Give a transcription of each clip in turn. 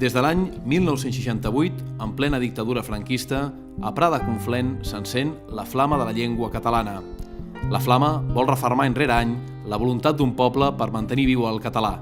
Des de l'any 1968, en plena dictadura franquista, a Prat de Conflent s'encén la flama de la llengua catalana. La flama vol refermar any rere any la voluntat d'un poble per mantenir viu el català.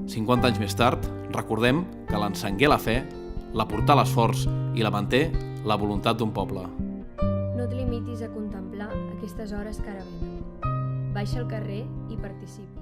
50 anys més tard, recordem que l'encengué la fe, la portà l'esforç i la manté la voluntat d'un poble. No et limitis a contemplar aquestes hores que ara venen. Baixa al carrer i participa.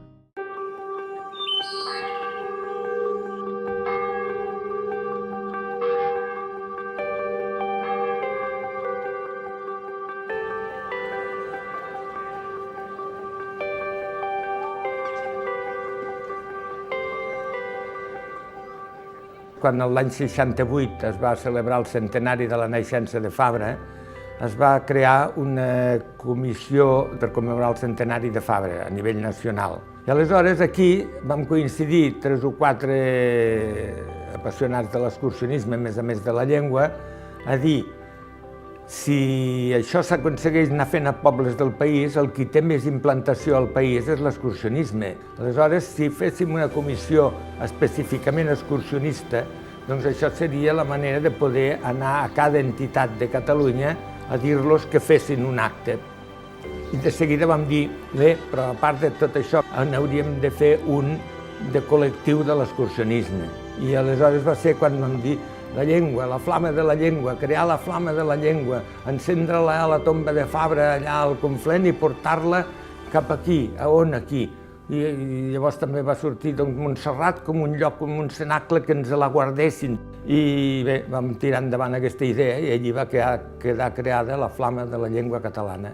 Quan l'any 68 es va celebrar el centenari de la naixença de Fabra, es va crear una comissió per commemorar el centenari de Fabra a nivell nacional. I aleshores aquí vam coincidir 3 o 4 apassionats de l'excursionisme, a més de la llengua, a dir si això s'aconsegueix anar fent a pobles del país, el qui té més implantació al país és l'excursionisme. Aleshores, si féssim una comissió específicament excursionista, doncs això seria la manera de poder anar a cada entitat de Catalunya a dir-los que fessin un acte. I de seguida vam dir, bé, però a part de tot això, n'hauríem de fer un de col·lectiu de l'excursionisme. I aleshores va ser quan vam dir la llengua, la flama de la llengua, crear la flama de la llengua, encendre-la a la tomba de Fabra allà al Conflent i portar-la cap aquí, a on aquí. I llavors també va sortir Montserrat com un lloc, com un cenacle que ens la guardessin. I bé, vam tirar endavant aquesta idea i allí va quedar creada la flama de la llengua catalana.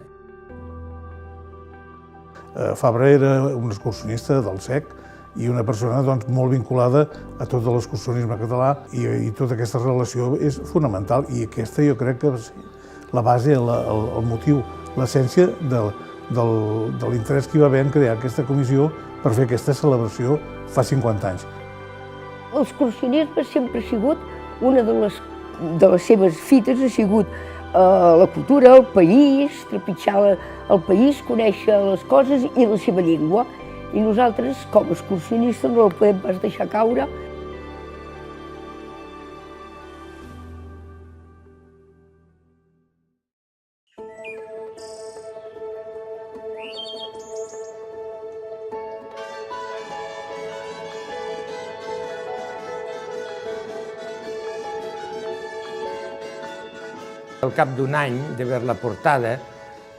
Fabra era un excursionista del SEC i una persona molt vinculada a tot l'excursionisme català i tota aquesta relació és fonamental i aquesta jo crec que va ser la base, el motiu, l'essència de l'interès que hi va haver en crear aquesta comissió per fer aquesta celebració fa 50 anys. L'excursionisme sempre ha sigut una de les seves fites, ha sigut la cultura, el país, trepitjar el país, conèixer les coses i la seva llengua. I nosaltres, com a excursionistes, no el podem pas deixar caure. Al cap d'un any de veure la portada,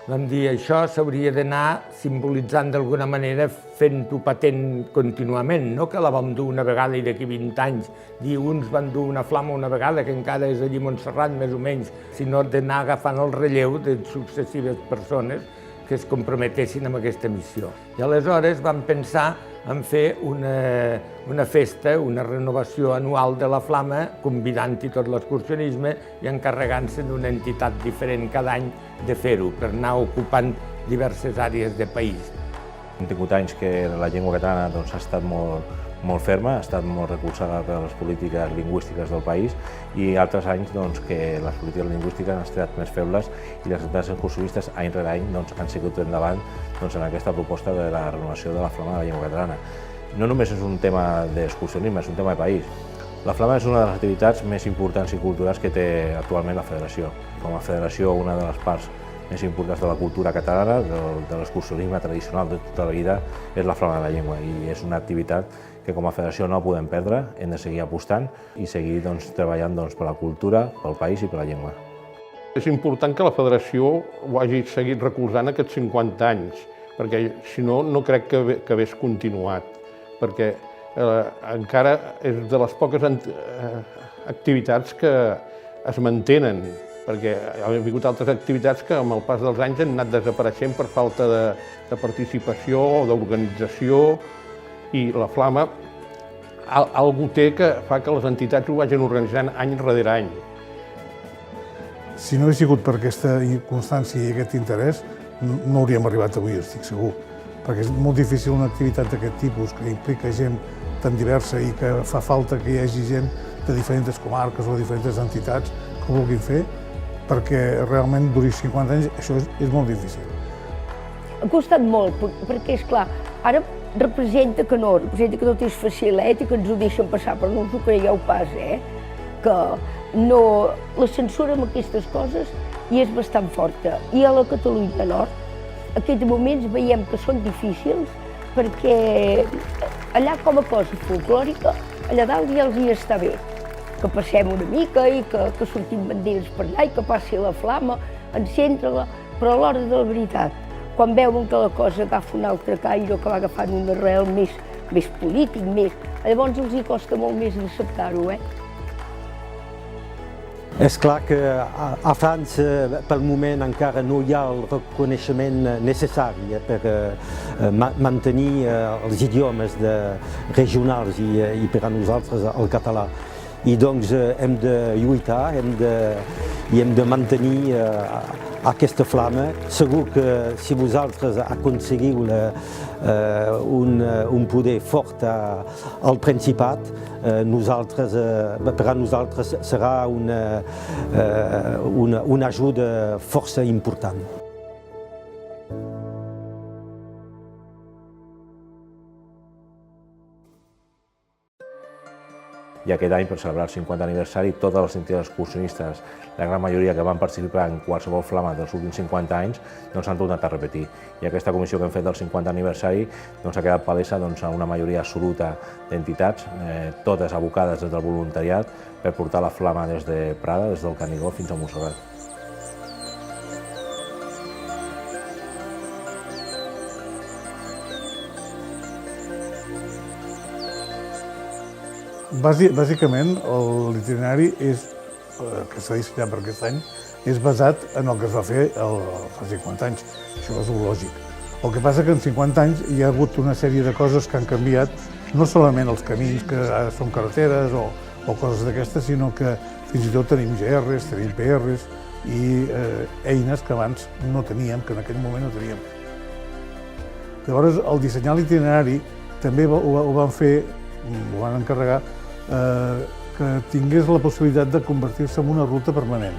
vam dir això s'hauria d'anar simbolitzant d'alguna manera fent-ho patent contínuament, no que la vam dur una vegada i d'aquí 20 anys dir uns van dur una flama una vegada, que encara és allí Montserrat més o menys, sinó d'anar agafant el relleu de successives persones que es comprometessin amb aquesta missió. I aleshores vam pensar en fer una festa, una renovació anual de la flama, convidant-hi tot l'excursionisme i encarregant-se d'una entitat diferent cada any de fer-ho, per anar ocupant diverses àrees de país. Hem tingut anys que la llengua catalana ha estat molt ferma, ha estat molt recolzada per les polítiques lingüístiques del país i altres anys que les polítiques lingüístiques han estat més febles i les entitats excursionistes any rere any han sigut endavant en aquesta proposta de la renovació de la flama de la llengua catalana. No només és un tema d'excursionisme, és un tema de país. La flama és una de les activitats més importants i culturals que té actualment la Federació. Com a Federació, una de les parts més importants de la cultura catalana, de l'excursionisme tradicional de tota la vida, és la flama de la llengua i és una activitat que com a federació no podem perdre, hem de seguir apostant i seguir treballant per la cultura, pel país i per la llengua. És important que la federació ho hagi seguit recolzant aquests 50 anys, perquè si no, no crec que hagués continuat, perquè encara és de les poques activitats que es mantenen, perquè han vingut altres activitats que amb el pas dels anys han anat desapareixent per falta de participació o d'organització, i la flama algú té que fa que les entitats ho vagin organitzant any rere any. Si no hagués sigut per aquesta constància i aquest interès, no hauríem arribat avui, estic segur. Perquè és molt difícil una activitat d'aquest tipus que implica gent tan diversa i que fa falta que hi hagi gent de diferents comarques o de diferents entitats que ho vulguin fer, perquè realment duri 50 anys, això és molt difícil. Ha costat molt, perquè, esclar, ara representa que tot és facilet i que ens ho deixen passar, però no us ho creieu pas, que no, la censura amb aquestes coses hi és bastant forta. I a la Catalunya Nord, aquests moments veiem que són difícils perquè allà com a cosa folclòrica, allà dalt ja els hi està bé, que passem una mica i que sortim banderes per allà i que passi la flama, encendre-la, però a l'hora de la veritat, quan veuen que la cosa agafa un altre caire, que va agafant un arrel més polític, llavors els hi costa molt més d'acceptar-ho, És clar que a França, pel moment, encara no hi ha el reconeixement necessari per mantenir els idiomes regionals i per a nosaltres el català. I doncs hem de lluitar i hem de mantenir aquesta flama. Segur que si vosaltres aconseguiu un poder fort al Principat, per a nosaltres serà una ajuda força important. I aquest any, per celebrar el 50 aniversari, totes les entitats excursionistes, la gran majoria que van participar en qualsevol flama dels últims 50 anys, s'han tornat a repetir. I aquesta comissió que hem fet del 50 aniversari ha quedat palesa a una majoria absoluta d'entitats, totes abocades des del voluntariat, per portar la flama des de Prada, des del Canigó fins a Montserrat. Bàsicament, l'itinerari que s'ha dissenyat per aquest any és basat en el que es va fer fa 50 anys. Això és lògic. El que passa que en 50 anys hi ha hagut una sèrie de coses que han canviat, no solament els camins, que ara són carreteres o coses d'aquestes, sinó que fins i tot tenim GRs, tenim PRs i eines que abans no teníem, que en aquell moment no teníem. Llavors, al dissenyar l'itinerari també ho van fer, ho van encarregar, que tingués la possibilitat de convertir-se en una ruta permanent.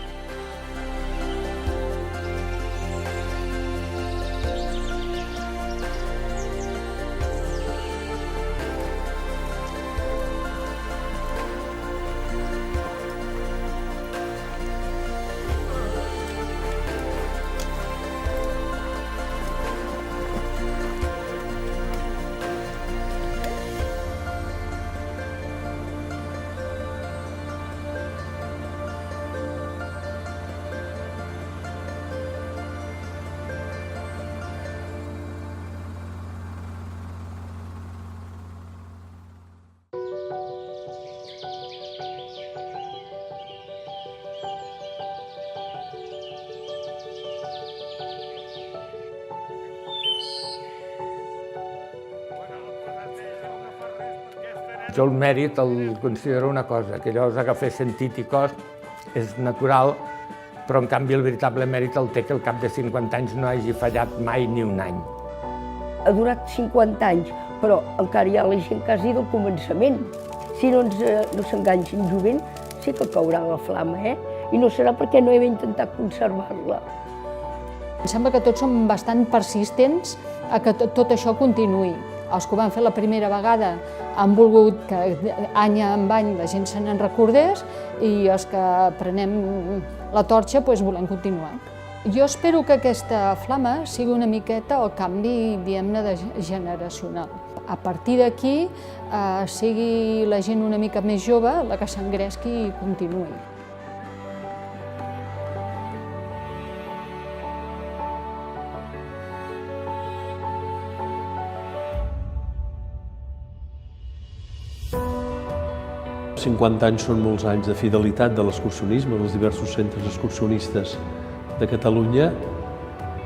Jo el mèrit el considero una cosa, que allò agafa sentit i cost, és natural, però en canvi el veritable mèrit el té que al cap de 50 anys no hagi fallat mai ni un any. Ha durat 50 anys, però encara hi ha la gent quasi del començament. Si no s'enganxen jovent, sí que caurà la flama, I no serà perquè no hem intentat conservar-la. Em sembla que tots som bastant persistents a que tot això continuï. Els que ho van fer la primera vegada han volgut que any en any la gent se n'en recordés i els que prenem la torxa volem continuar. Jo espero que aquesta flama sigui una miqueta el canvi, diguem-ne, generacional. A partir d'aquí sigui la gent una mica més jove la que s'engresqui i continuï. Els 50 anys són molts anys de fidelitat de l'excursionisme dels diversos centres excursionistes de Catalunya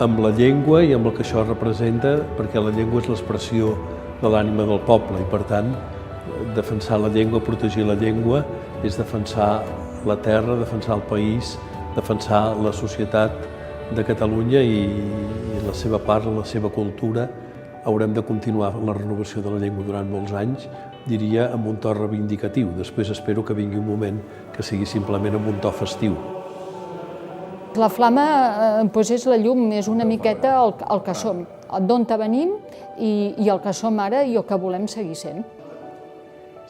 amb la llengua i amb el que això representa, perquè la llengua és l'expressió de l'ànima del poble i, per tant, defensar la llengua, protegir la llengua, és defensar la terra, defensar el país, defensar la societat de Catalunya i la seva part, la seva cultura. Haurem de continuar la renovació de la llengua durant molts anys, diria amb un to reivindicatiu. Després espero que vingui un moment que sigui simplement amb un to festiu. La flama és la llum, és una miqueta el que som. d'on venim i el que som ara i el que volem seguir sent.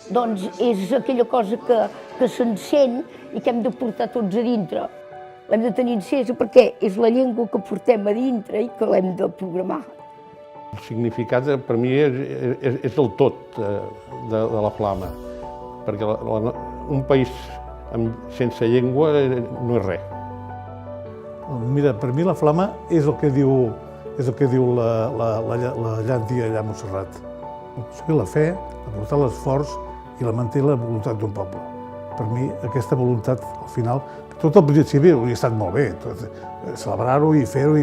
Doncs és aquella cosa que se'n sent i que hem de portar tots a dintre. L'hem de tenir encesa perquè és la llengua que portem a dintre i que l'hem de programar. El significat per mi és el tot de la flama, perquè un país sense llengua no és res. Mira, per mi la flama és el que diu la llàntia allà a Montserrat. La fe, la portar l'esforç i la manté la voluntat d'un poble. Per mi aquesta voluntat, al final, tot al principi hauria estat molt bé, celebrar-ho i fer-ho,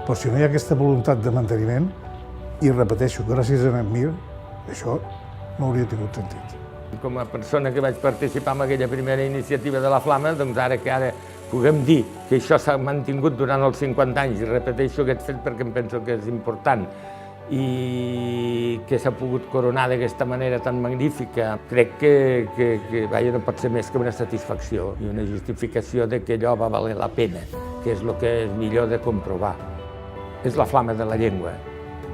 però si no hi ha aquesta voluntat de manteniment, i repeteixo, gràcies a Mir, això no hauria tingut sentit. Com a persona que vaig participar en aquella primera iniciativa de la Flama, doncs ara puguem dir que això s'ha mantingut durant els 50 anys, i repeteixo aquest fet perquè em penso que és important, i que s'ha pogut coronar d'aquesta manera tan magnífica, crec que no pot ser més que una satisfacció i una justificació de que allò va valer la pena, que és el que és millor de comprovar. És la flama de la llengua.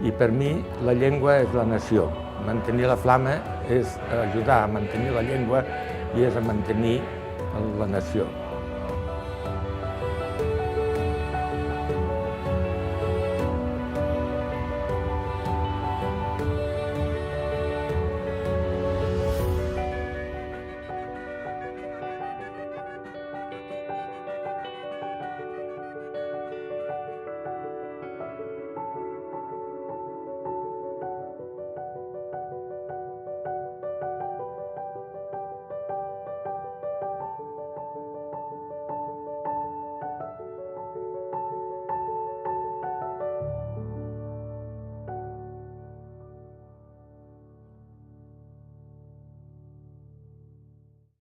I per mi la llengua és la nació. Mantenir la flama és ajudar a mantenir la llengua i és a mantenir la nació.